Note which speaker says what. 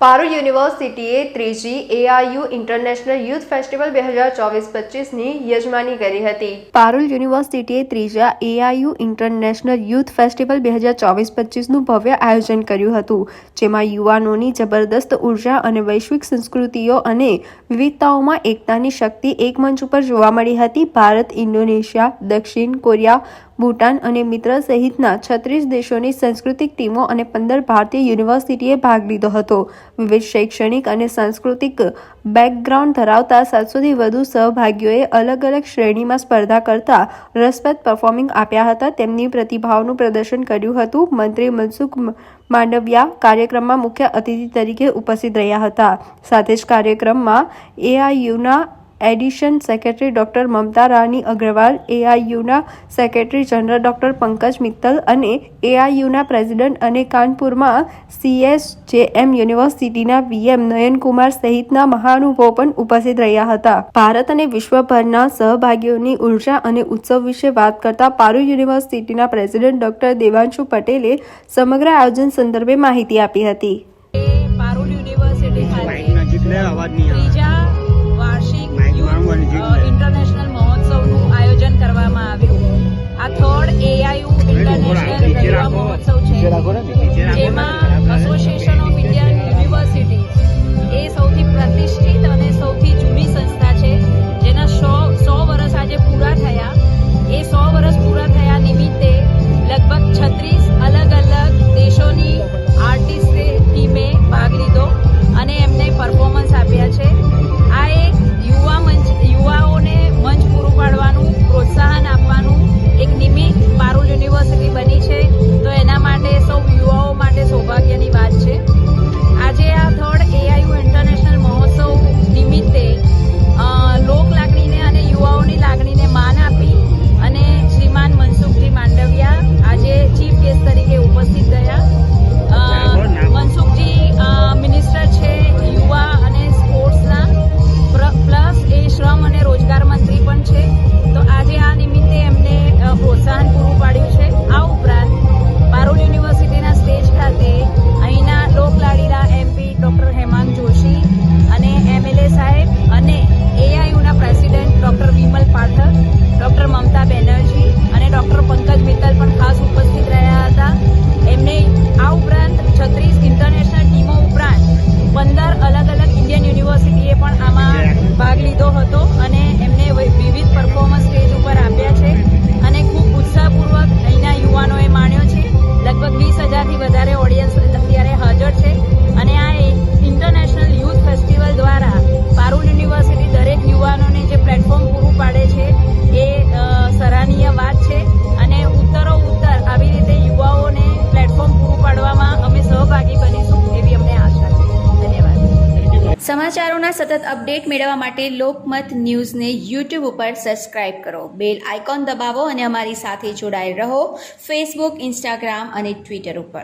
Speaker 1: પારુલ યુનિવર્સિટીએ ત્રીજી એઆઈયુ international youth festival 2024-25ની યજમાની કરી હતી. પારુલ યુનિવર્સિટીએ ત્રીજા એઆઈયુ ઇન્ટરનેશનલ યુથ ફેસ્ટિવલ 2024-25નું ભવ્ય આયોજન કર્યું હતું, જેમાં યુવાનોની જબરદસ્ત ઉર્જા અને વૈશ્વિક સંસ્કૃતિઓ અને વિવિધતાઓમાં એકતાની શક્તિ એક મંચ ઉપર જોવા મળી હતી. ભારત, ઇન્ડોનેશિયા, દક્ષિણ કોરિયા, ભૂટાન અને મિત્ર સહિતના 36 દેશોની સાંસ્કૃતિક ટીમો અને 15 ભારતીય યુનિવર્સિટીએ ભાગ લીધો હતો. વિવિધ શૈક્ષણિક અને સાંસ્કૃતિક બેકગ્રાઉન્ડ ધરાવતા 700થી વધુ સહભાગીઓએ અલગ અલગ શ્રેણીમાં સ્પર્ધા કરતા રસપ્રદ પરફોર્મિંગ આપ્યા હતા. તેમની પ્રતિભાઓનું પ્રદર્શન કર્યું હતું. મંત્રી મનસુખ માંડવિયા કાર્યક્રમમાં મુખ્ય અતિથિ તરીકે ઉપસ્થિત રહ્યા હતા. સાથે જ કાર્યક્રમમાં એઆઈયુના addition secretary doctor Mamta Rani Agrawal, એઆઈયુના secretary general doctor Pankaj Mittal અને એઆઈયુના પ્રેસિડેન્ટ અને કાનપુરમાં CSJM યુનિવર્સિટીના VM નયનકુમાર સહિતના મહાનુભાવો પણ ઉપસ્થિત રહ્યા હતા. ભારત અને વિશ્વભરના સહભાગીઓની ઉર્જા અને ઉત્સવ વિશે વાત કરતા પારુલ યુનિવર્સિટીના પ્રેસિડેન્ટ ડોક્ટર દેવાંશુ પટેલે સમગ્ર આયોજન સંદર્ભે માહિતી આપી હતી.
Speaker 2: પારુલ યુનિવર્સિટી ત્રીજા વાર્ષિક ઇન્ટરનેશનલ મહોત્સવનું આયોજન કરવામાં આવ્યું. આ થર્ડ એઆઈયુ ઇન્ટરનેશનલ યુવા મહોત્સવ છે, જેમાં એસોસિએશન ઓફ ઇન્ડિયન યુનિવર્સિટી એ સૌથી પ્રતિષ્ઠિત અને સૌથી જૂની સંસ્થા છે, જેના 100 વર્ષ આજે પૂરા થયા. એ 100 વર્ષ પૂરા થયા નિમિત્તે લગભગ 36 અલગ અલગ દેશોની આર્ટિસ્ટ ટીમે ભાગ લીધો અને એમને પરફોર્મન્સ આપ્યા છે. આ એક યુવાઓને મંચ પૂરું પાડવાનું, પ્રોત્સાહન આપવાનું એક નિમિત્ત પારુલ યુનિવર્સિટી બની છે. તો એના માટે સૌ યુવાઓ માટે સૌભાગ્યની વાત છે. આજે આ થર્ડ એઆઈયુ ઇન્ટરનેશનલ મહોત્સવ નિમિત્તે લોક લાગણીને અને યુવાઓની લાગણીને માન આપી અને શ્રીમાન મનસુખજી માંડવિયા આજે ચીફ ગેસ્ટ તરીકે ઉપસ્થિત રહ્યા. મનસુખજી મિનિસ્ટર છે યુવા અને સ્પોર્ટ્સના, પ્લસ એ શ્રમ અને રોજગાર મંત્રી પણ છે. તો આજે આ નિમિત્તે એમને પ્રોત્સાહન પૂરું પાડ્યું છે. આ ઉપરાંત પારુલ યુનિવર્સિટીના સ્ટેજ ખાતે અહીંના લોકલાડીલા MP ડૉક્ટર હેમાંગ જોશી અને MLA સાહેબ અને એઆઈયુના president doctor Vimal Pathak, doctor Mamata Banerjee અને ડૉક્ટર પંકજ મિત્તલ પણ ખાસ ઉપસ્થિત રહ્યા હતા. એમને આ ઉપરાંત 36 ઇન્ટરનેશનલ ટીમો ઉપરાંત 15 અલગ અલગ ઇન્ડિયન યુનિવર્સિટીએ પણ આમાં ભાગ લીધો હતો અને એમને વિવિધ પરફોર્મન્સ સ્ટેજ ઉપર આપ્યા છે અને ખૂબ ઉત્સાહપૂર્વક અહીંના યુવાનોએ માણ્યો છે. લગભગ 20,000થી વધારે ઓડિયન્સ અત્યારે હાજર છે અને આ ઇન્ટરનેશનલ યુથ ફેસ્ટિવલ દ્વારા પારુલ યુનિવર્સિટી દરેક યુવાનોને જે પ્લેટફોર્મ પૂરું પાડે છે એ સરાહનીય વાત છે અને ઉત્તરોત્તર આવી રીતે યુવાઓને પ્લેટફોર્મ પૂરું પાડવામાં અમે સહભાગી બનીશું એવી અમને આશા છે. ધન્યવાદ.
Speaker 3: સમાચારોના સતત અપડેટ મેળવવા માટે લોકમત ન્યૂઝને YouTube ઉપર સબસ્ક્રાઇબ કરો, બેલ આઇકોન દબાવો અને અમારી સાથે જોડાયેલ રહો Facebook, Instagram અને Twitter ઉપર.